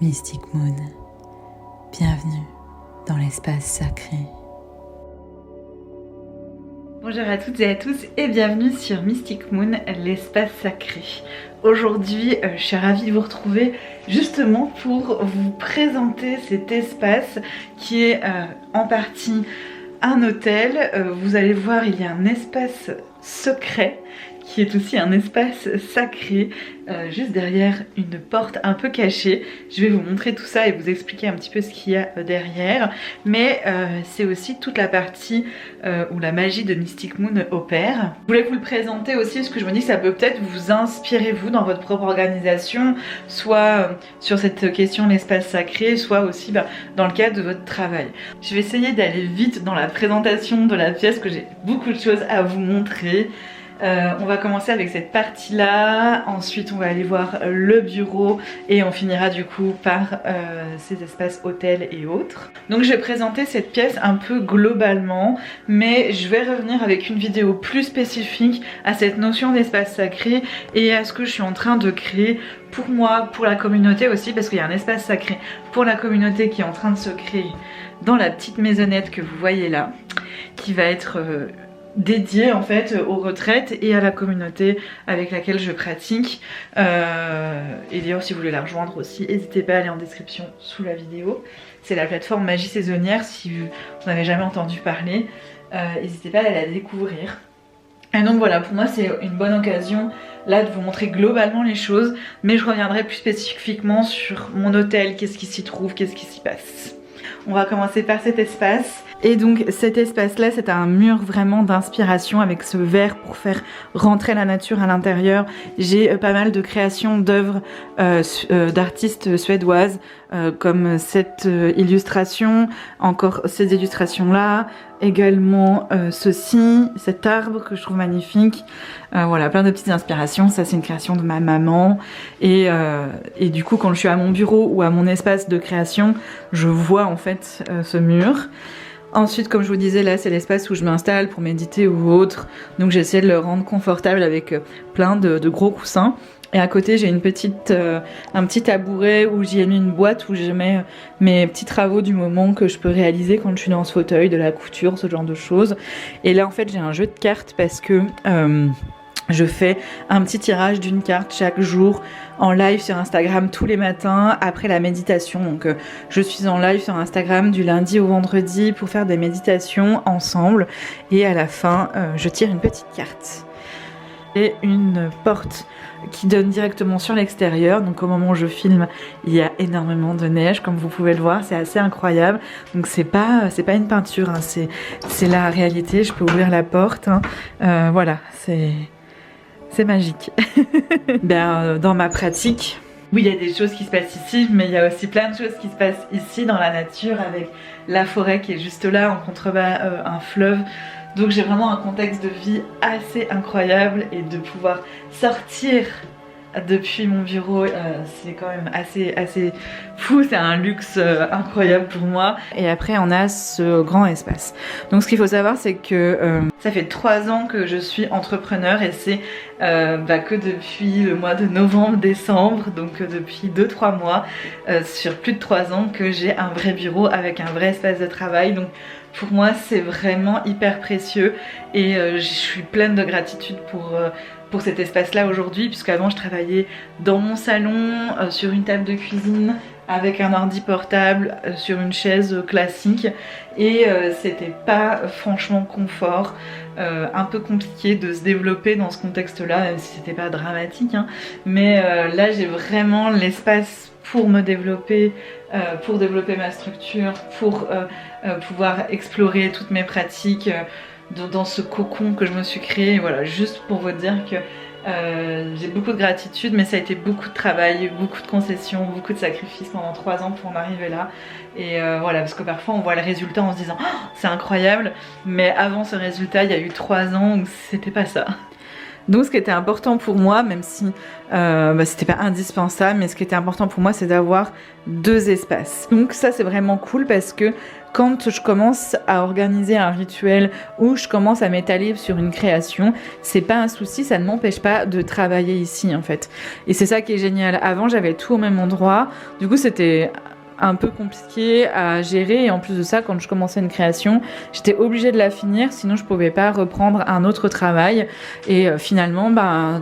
Mystic Moon, bienvenue dans l'espace sacré. Bonjour à toutes et à tous et bienvenue sur Mystic Moon, l'espace sacré. Aujourd'hui, je suis ravie de vous retrouver justement pour vous présenter cet espace qui est en partie un hôtel. Vous allez voir, il y a un espace secret qui est aussi un espace sacré, juste derrière une porte un peu cachée. Je vais vous montrer tout ça et vous expliquer un petit peu ce qu'il y a derrière. Mais c'est aussi toute la partie où la magie de Mystic Moon opère. Je voulais vous le présenter aussi parce que je me dis que ça peut peut-être vous inspirer vous dans votre propre organisation, soit sur cette question de l'espace sacré, soit aussi dans le cadre de votre travail. Je vais essayer d'aller vite dans la présentation de la pièce, que j'ai beaucoup de choses à vous montrer. On va commencer avec cette partie là, ensuite on va aller voir le bureau et on finira du coup par ces espaces hôtels et autres. Donc je vais présenter cette pièce un peu globalement, mais je vais revenir avec une vidéo plus spécifique à cette notion d'espace sacré et à ce que je suis en train de créer pour moi, pour la communauté aussi, parce qu'il y a un espace sacré pour la communauté qui est en train de se créer dans la petite maisonnette que vous voyez là, qui va être dédié en fait aux retraites et à la communauté avec laquelle je pratique. Et d'ailleurs si vous voulez la rejoindre aussi, n'hésitez pas à aller en description sous la vidéo. C'est la plateforme Magie Saisonnière, si vous n'avez jamais entendu parler, n'hésitez pas à aller la découvrir. Et donc voilà, pour moi c'est une bonne occasion là de vous montrer globalement les choses, mais je reviendrai plus spécifiquement sur mon hôtel, qu'est-ce qui s'y trouve, qu'est-ce qui s'y passe. On va commencer par cet espace. Et donc cet espace là c'est un mur vraiment d'inspiration avec ce verre pour faire rentrer la nature à l'intérieur. J'ai pas mal de créations d'œuvres d'artistes suédoises comme cette illustration, encore ces illustrations là, également ceci, cet arbre que je trouve magnifique. Voilà, plein de petites inspirations. Ça c'est une création de ma maman et du coup quand je suis à mon bureau ou à mon espace de création, je vois en fait ce mur. Ensuite, comme je vous disais, là c'est l'espace où je m'installe pour méditer ou autre, donc j'essaie de le rendre confortable avec plein de gros coussins. Et à côté j'ai une petite, un petit tabouret où j'y ai mis une boîte où je mets mes petits travaux du moment que je peux réaliser quand je suis dans ce fauteuil, de la couture, ce genre de choses. Et là en fait j'ai un jeu de cartes parce que je fais un petit tirage d'une carte chaque jour en live sur Instagram tous les matins après la méditation. Donc je suis en live sur Instagram du lundi au vendredi pour faire des méditations ensemble et à la fin je tire une petite carte. Et une porte qui donne directement sur l'extérieur, donc au moment où je filme il y a énormément de neige comme vous pouvez le voir, c'est assez incroyable. Donc c'est pas une peinture, hein, c'est la réalité. Je peux ouvrir la porte, hein. Voilà, c'est magique. Dans ma pratique, oui, il y a des choses qui se passent ici, mais il y a aussi plein de choses qui se passent ici dans la nature avec la forêt qui est juste là, en contrebas un fleuve. Donc j'ai vraiment un contexte de vie assez incroyable et de pouvoir sortir depuis mon bureau, c'est quand même assez fou, c'est un luxe incroyable pour moi. Et après on a ce grand espace. Donc ce qu'il faut savoir c'est que ça fait 3 ans que je suis entrepreneur et c'est que depuis le mois de novembre-décembre, donc depuis 2-3 mois, sur plus de 3 ans que j'ai un vrai bureau avec un vrai espace de travail. Donc pour moi c'est vraiment hyper précieux et je suis pleine de gratitude pour cet espace là aujourd'hui, puisque avant je travaillais dans mon salon, sur une table de cuisine avec un ordi portable, sur une chaise classique et c'était pas franchement confort, un peu compliqué de se développer dans ce contexte là, même si c'était pas dramatique, hein. Mais là j'ai vraiment l'espace pour me développer, pour développer ma structure, pour pouvoir explorer toutes mes pratiques dans ce cocon que je me suis créé. Voilà, juste pour vous dire que j'ai beaucoup de gratitude, mais ça a été beaucoup de travail, beaucoup de concessions, beaucoup de sacrifices pendant 3 ans pour en arriver là. Et voilà, parce que parfois on voit le résultat en se disant oh, c'est incroyable, mais avant ce résultat il y a eu 3 ans où c'était pas ça. Donc ce qui était important pour moi, même si c'était pas indispensable, mais ce qui était important pour moi, c'est d'avoir 2 espaces. Donc ça c'est vraiment cool parce que quand je commence à organiser un rituel ou je commence à m'étaler sur une création, c'est pas un souci, ça ne m'empêche pas de travailler ici en fait. Et c'est ça qui est génial. Avant j'avais tout au même endroit, du coup c'était un peu compliqué à gérer et en plus de ça quand je commençais une création j'étais obligée de la finir sinon je pouvais pas reprendre un autre travail et finalement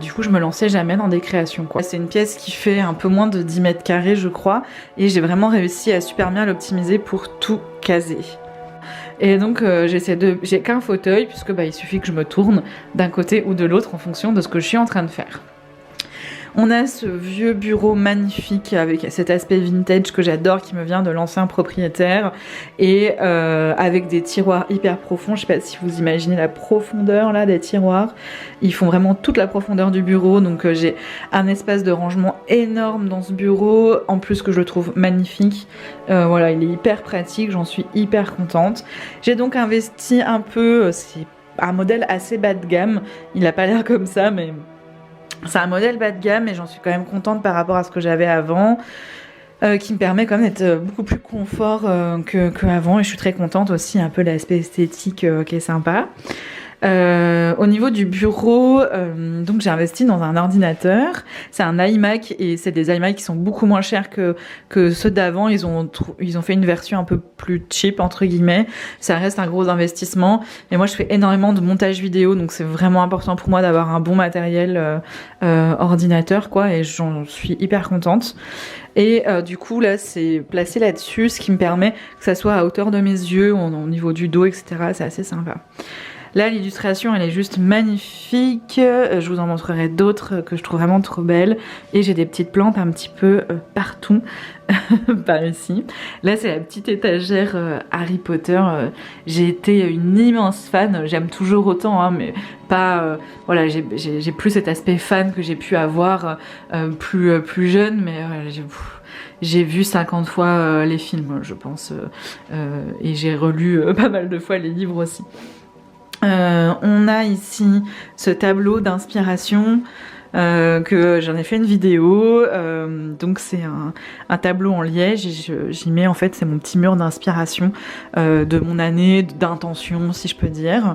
du coup je me lançais jamais dans des créations quoi. C'est une pièce qui fait un peu moins de 10 mètres carrés je crois et j'ai vraiment réussi à super bien l'optimiser pour tout caser. Et donc j'ai qu'un fauteuil puisque il suffit que je me tourne d'un côté ou de l'autre en fonction de ce que je suis en train de faire. On a ce vieux bureau magnifique avec cet aspect vintage que j'adore qui me vient de l'ancien propriétaire et avec des tiroirs hyper profonds. Je sais pas si vous imaginez la profondeur là des tiroirs. Ils font vraiment toute la profondeur du bureau donc j'ai un espace de rangement énorme dans ce bureau en plus que je le trouve magnifique. Voilà, il est hyper pratique, j'en suis hyper contente. J'ai donc investi un peu, c'est un modèle assez bas de gamme. Il a pas l'air comme ça mais... C'est un modèle bas de gamme et j'en suis quand même contente par rapport à ce que j'avais avant, qui me permet quand même d'être beaucoup plus confort qu'avant et je suis très contente aussi, un peu l'aspect esthétique qui est sympa. Au niveau du bureau, donc j'ai investi dans un ordinateur. C'est un iMac et c'est des iMac qui sont beaucoup moins chers que ceux d'avant. Ils ont fait une version un peu plus cheap entre guillemets. Ça reste un gros investissement. Mais moi je fais énormément de montage vidéo, donc c'est vraiment important pour moi d'avoir un bon matériel ordinateur quoi. Et j'en suis hyper contente. Et du coup là c'est placé là-dessus, ce qui me permet que ça soit à hauteur de mes yeux, au niveau du dos, etc. C'est assez sympa. Là, l'illustration, elle est juste magnifique. Je vous en montrerai d'autres que je trouve vraiment trop belles. Et j'ai des petites plantes un petit peu partout par ici. Là, c'est la petite étagère Harry Potter. J'ai été une immense fan. J'aime toujours autant, hein, mais pas... voilà, j'ai plus cet aspect fan que j'ai pu avoir plus jeune. Mais j'ai vu 50 fois les films, je pense. Et j'ai relu pas mal de fois les livres aussi. On a ici ce tableau d'inspiration que j'en ai fait une vidéo, donc c'est un tableau en liège et j'y mets en fait, c'est mon petit mur d'inspiration de mon année, d'intention si je peux dire.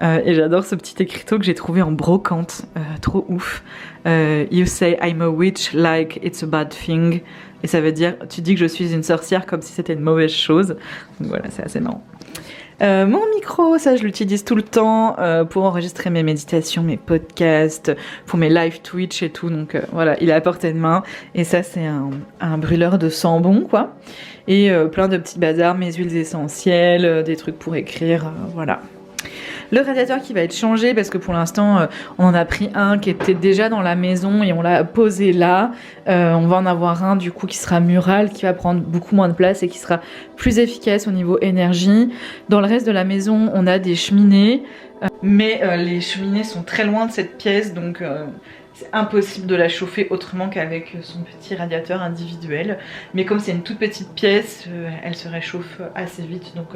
Et j'adore ce petit écriteau que j'ai trouvé en brocante, trop ouf. You say I'm a witch like it's a bad thing. Et ça veut dire, tu dis que je suis une sorcière comme si c'était une mauvaise chose. Donc voilà, c'est assez marrant. Mon micro, ça je l'utilise tout le temps pour enregistrer mes méditations, mes podcasts, pour mes live Twitch et tout, donc voilà, il est à portée de main et ça c'est un brûleur de sambon quoi, et plein de petits bazars, mes huiles essentielles, des trucs pour écrire, voilà. Le radiateur qui va être changé parce que pour l'instant on en a pris un qui était déjà dans la maison et on l'a posé là. On va en avoir un du coup qui sera mural, qui va prendre beaucoup moins de place et qui sera plus efficace au niveau énergie. Dans le reste de la maison on a des cheminées, mais les cheminées sont très loin de cette pièce donc c'est impossible de la chauffer autrement qu'avec son petit radiateur individuel. Mais comme c'est une toute petite pièce, elle se réchauffe assez vite donc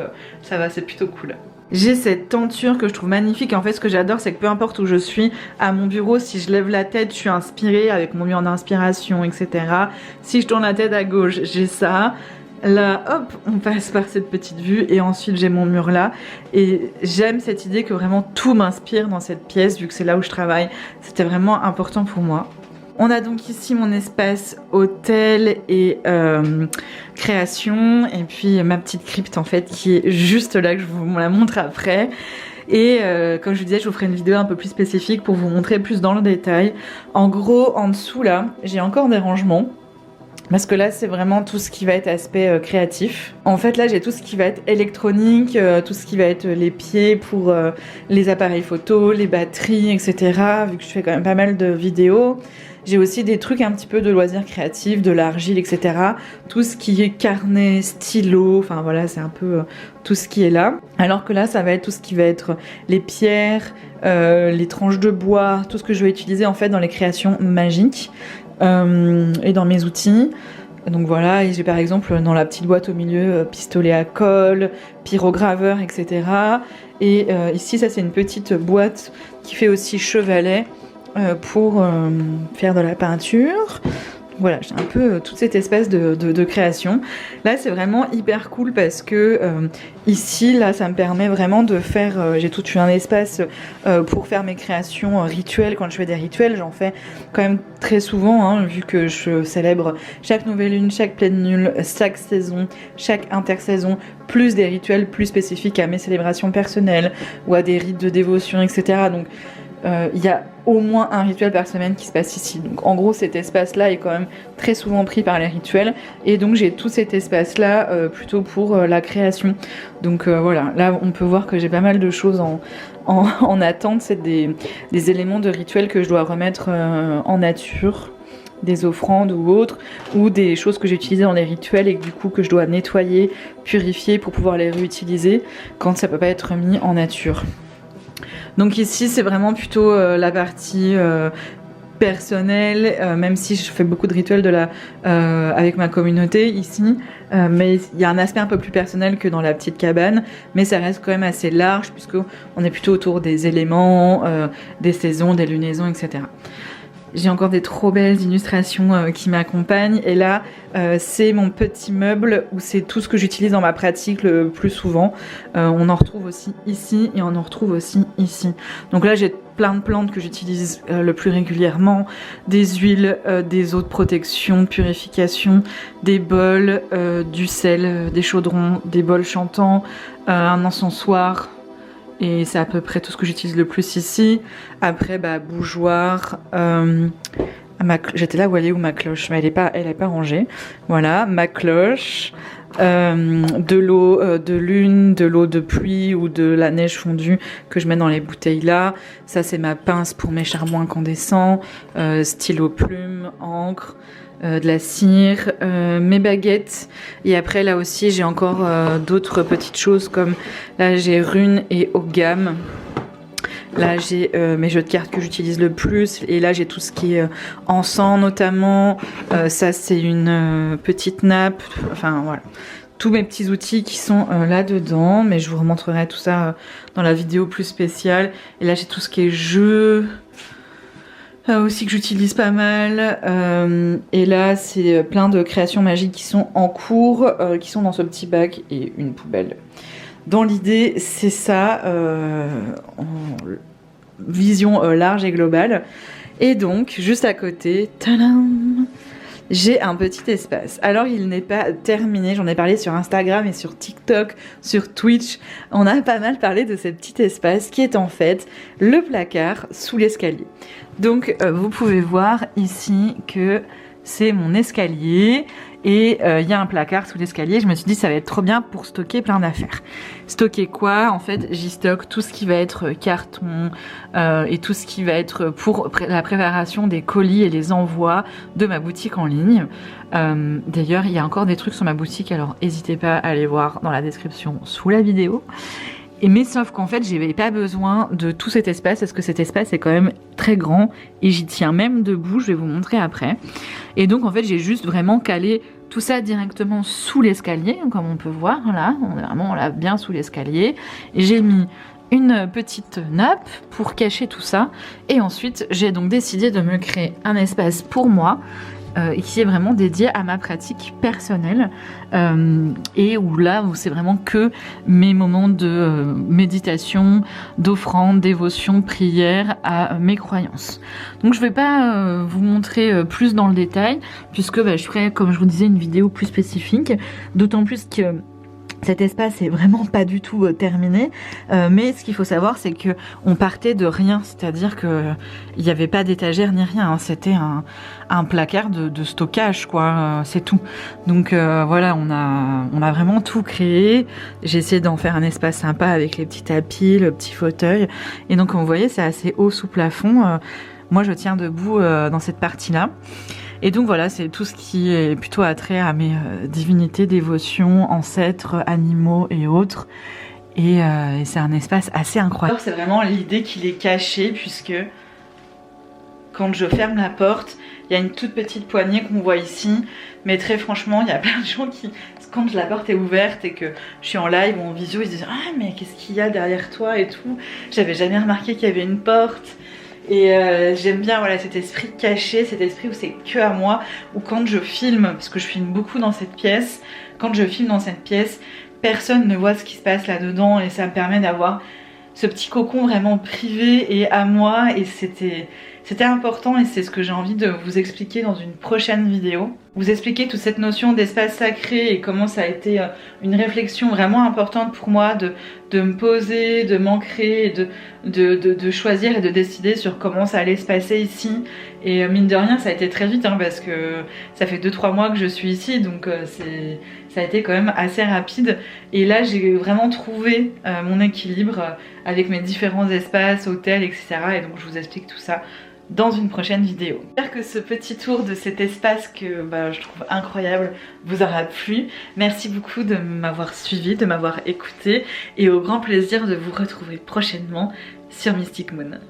ça va, c'est plutôt cool. J'ai cette tenture que je trouve magnifique. En fait, ce que j'adore, c'est que peu importe où je suis, à mon bureau, si je lève la tête, je suis inspirée avec mon mur d'inspiration, etc. Si je tourne la tête à gauche, j'ai ça. Là, hop, on passe par cette petite vue et ensuite j'ai mon mur là. Et j'aime cette idée que vraiment tout m'inspire dans cette pièce, vu que c'est là où je travaille. C'était vraiment important pour moi. On a donc ici mon espace hôtel et création, et puis ma petite crypte en fait qui est juste là, que je vous la montre après. Et comme je vous disais, je vous ferai une vidéo un peu plus spécifique pour vous montrer plus dans le détail. En gros, en dessous là, j'ai encore des rangements. Parce que là c'est vraiment tout ce qui va être aspect créatif. En fait là j'ai tout ce qui va être électronique, tout ce qui va être les pieds pour les appareils photo, les batteries, etc. Vu que je fais quand même pas mal de vidéos. J'ai aussi des trucs un petit peu de loisirs créatifs, de l'argile, etc. Tout ce qui est carnet, stylo, enfin voilà, c'est un peu tout ce qui est là. Alors que là, ça va être tout ce qui va être les pierres, les tranches de bois, tout ce que je vais utiliser en fait dans les créations magiques et dans mes outils. Donc voilà, et j'ai par exemple dans la petite boîte au milieu pistolet à colle, pyrograveur, etc. Et ici, ça c'est une petite boîte qui fait aussi chevalet. pour faire de la peinture. Voilà, j'ai un peu toute cette espèce de création. Là, c'est vraiment hyper cool parce que ici, là, ça me permet vraiment de faire... j'ai tout eu un espace pour faire mes créations rituelles. Quand je fais des rituels, j'en fais quand même très souvent, hein, vu que je célèbre chaque nouvelle lune, chaque pleine lune, chaque saison, chaque intersaison, plus des rituels plus spécifiques à mes célébrations personnelles ou à des rites de dévotion, etc. Donc, il y a au moins un rituel par semaine qui se passe ici. Donc en gros cet espace là est quand même très souvent pris par les rituels et donc j'ai tout cet espace là plutôt pour la création. Donc voilà, là on peut voir que j'ai pas mal de choses en attente. C'est des éléments de rituel que je dois remettre en nature, des offrandes ou autres, ou des choses que j'ai utilisées dans les rituels et que, du coup que je dois nettoyer, purifier pour pouvoir les réutiliser quand ça peut pas être mis en nature. Donc ici c'est vraiment plutôt la partie personnelle, même si je fais beaucoup de rituels avec ma communauté ici, mais il y a un aspect un peu plus personnel que dans la petite cabane, mais ça reste quand même assez large puisque on est plutôt autour des éléments, des saisons, des lunaisons, etc. J'ai encore des trop belles illustrations qui m'accompagnent et là c'est mon petit meuble où c'est tout ce que j'utilise dans ma pratique le plus souvent. On en retrouve aussi ici et on en retrouve aussi ici. Donc là j'ai plein de plantes que j'utilise le plus régulièrement, des huiles, des eaux de protection, de purification, des bols, du sel, des chaudrons, des bols chantants, un encensoir. Et c'est à peu près tout ce que j'utilise le plus ici. Après, bougeoir. J'étais là où elle est où ma cloche, mais elle est pas rangée. Voilà, ma cloche. De l'eau de lune, de l'eau de pluie ou de la neige fondue que je mets dans les bouteilles là. Ça c'est ma pince pour mes charbons incandescents, stylo plume, encre. De la cire, mes baguettes et après là aussi j'ai encore d'autres petites choses comme là j'ai runes et Ogam. Là j'ai mes jeux de cartes que j'utilise le plus et là j'ai tout ce qui est encens notamment, ça c'est une petite nappe, enfin voilà. Tous mes petits outils qui sont là-dedans, mais je vous remontrerai tout ça dans la vidéo plus spéciale. Et là j'ai tout ce qui est jeux, aussi que j'utilise pas mal, et là c'est plein de créations magiques qui sont en cours, qui sont dans ce petit bac et une poubelle. Dans l'idée c'est ça, en vision large et globale. Et donc juste à côté, tadam, j'ai un petit espace. Alors il n'est pas terminé, j'en ai parlé sur Instagram et sur TikTok, sur Twitch. On a pas mal parlé de ce petit espace qui est en fait le placard sous l'escalier. Donc vous pouvez voir ici que c'est mon escalier et il y a un placard sous l'escalier. Je me suis dit ça va être trop bien pour stocker plein d'affaires. Stocker quoi? En fait j'y stocke tout ce qui va être carton et tout ce qui va être pour la préparation des colis et les envois de ma boutique en ligne. D'ailleurs il y a encore des trucs sur ma boutique, alors n'hésitez pas à aller voir dans la description sous la vidéo. Mais sauf qu'en fait j'avais pas besoin de tout cet espace parce que cet espace est quand même très grand et j'y tiens même debout, je vais vous montrer après. Et donc en fait j'ai juste vraiment calé tout ça directement sous l'escalier, comme on peut voir là, on est vraiment là bien sous l'escalier. Et j'ai mis une petite nappe pour cacher tout ça et ensuite j'ai donc décidé de me créer un espace pour moi qui est vraiment dédié à ma pratique personnelle et où là où c'est vraiment que mes moments de méditation, d'offrande, dévotion, prière à mes croyances. Donc je vais pas vous montrer plus dans le détail puisque je ferai, comme je vous disais, une vidéo plus spécifique, d'autant plus que cet espace est vraiment pas du tout terminé, mais ce qu'il faut savoir c'est que on partait de rien, c'est-à-dire que il n'y avait pas d'étagère ni rien, hein. C'était un placard de stockage quoi, c'est tout. Donc voilà, on a vraiment tout créé. J'ai essayé d'en faire un espace sympa avec les petits tapis, le petit fauteuil, et donc comme vous voyez c'est assez haut sous plafond. Moi je tiens debout dans cette partie-là. Et donc voilà, c'est tout ce qui est plutôt attrait à mes divinités, dévotions, ancêtres, animaux et autres. Et c'est un espace assez incroyable. C'est vraiment l'idée qu'il est caché puisque quand je ferme la porte, il y a une toute petite poignée qu'on voit ici. Mais très franchement, il y a plein de gens qui, quand la porte est ouverte et que je suis en live ou en visio, ils se disent « Ah mais qu'est-ce qu'il y a derrière toi et tout ?» J'avais jamais remarqué qu'il y avait une porte. Et j'aime bien voilà, cet esprit caché, cet esprit où c'est que à moi, où quand je filme, parce que je filme beaucoup dans cette pièce, quand je filme dans cette pièce, personne ne voit ce qui se passe là-dedans et ça me permet d'avoir ce petit cocon vraiment privé et à moi, et c'était important et c'est ce que j'ai envie de vous expliquer dans une prochaine vidéo. Vous expliquer toute cette notion d'espace sacré et comment ça a été une réflexion vraiment importante pour moi de me poser, de m'ancrer et de choisir et de décider sur comment ça allait se passer ici. Et mine de rien ça a été très vite hein, parce que ça fait 2-3 mois que je suis ici, donc ça a été quand même assez rapide. Et là j'ai vraiment trouvé mon équilibre avec mes différents espaces, hôtels, etc. Et donc je vous explique tout ça dans une prochaine vidéo. J'espère que ce petit tour de cet espace que je trouve incroyable vous aura plu. Merci beaucoup de m'avoir suivi, de m'avoir écouté et au grand plaisir de vous retrouver prochainement sur Mystic Moon.